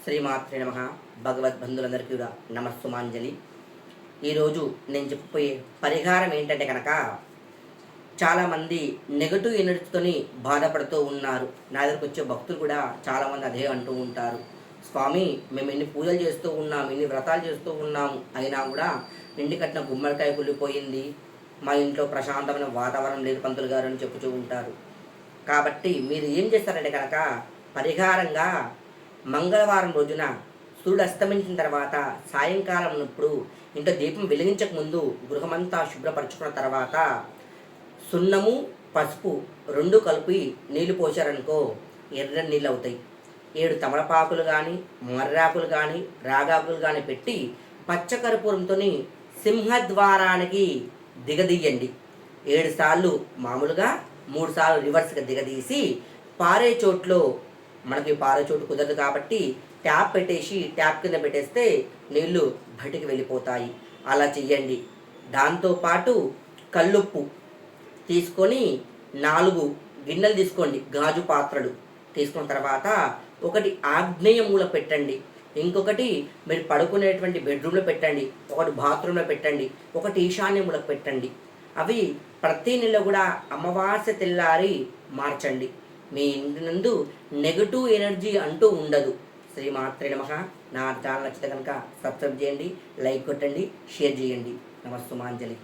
శ్రీమాత్రే నమః. భగవద్బంధులందరికీ కూడా నమస్సుమాంజలి. ఈరోజు నేను చెప్పబోయే పరిహారం ఏంటంటే కనుక, చాలామంది నెగటివ్ ఎనర్జీతోని బాధపడుతూ ఉన్నారు. నా దగ్గరకు వచ్చే భక్తులు కూడా చాలామంది అదే అంటూ ఉంటారు. స్వామి, మేము ఎన్ని పూజలు చేస్తూ ఉన్నాము, ఎన్ని వ్రతాలు చేస్తూ ఉన్నాము, అయినా కూడా ఇంటి కట్టిన గుమ్మడికాయ కుళ్ళిపోయింది, మా ఇంట్లో ప్రశాంతమైన వాతావరణం లేదు పంతులు గారు అని చెప్పుతూ ఉంటారు. కాబట్టి మీరు ఏం చేస్తారంటే కనుక, పరిహారంగా మంగళవారం రోజున సూర్యుడు అస్తమించిన తర్వాత సాయంకాలం ఉన్నప్పుడు ఇంట్లో దీపం వెలిగించక ముందు గృహమంతా శుభ్రపరచుకున్న తర్వాత సున్నము పసుపు రెండు కలిపి నీళ్లు పోసారనుకో, ఎర్ర నీళ్ళు అవుతాయి. 7 తమలపాకులు కానీ మర్రాకులు కానీ రాగాకులు కానీ పెట్టి పచ్చకర్పూరంతో సింహద్వారానికి దిగదీయండి. 7 సార్లు మామూలుగా, 3 సార్లు రివర్స్గా దిగదీసి పారే చోట్లో, మనకి పారే చోటు కుదరదు కాబట్టి ట్యాప్ పెట్టేసి ట్యాప్ కింద పెట్టేస్తే నీళ్లు బయటికి వెళ్ళిపోతాయి. అలా చెయ్యండి. దాంతోపాటు కల్లుప్పు తీసుకొని 4 గిన్నెలు తీసుకోండి, గాజు పాత్రలు తీసుకున్న తర్వాత ఒకటి ఆగ్నేయ మూల పెట్టండి, ఇంకొకటి మీరు పడుకునేటువంటి బెడ్రూమ్లో పెట్టండి, ఒకటి బాత్రూంలో పెట్టండి, ఒకటి ఈశాన్య మూలకు పెట్టండి. అవి ప్రతి నెల కూడా అమావాస్య తెల్లారి మార్చండి. మీ ఇంటి నందు నెగటివ్ ఎనర్జీ అంటూ ఉండదు. శ్రీమాత్రే నమః. నా ఛానల్ నచ్చితే కనుక సబ్స్క్రైబ్ చేయండి, లైక్ కొట్టండి, షేర్ చేయండి. నమస్సుమాంజలి.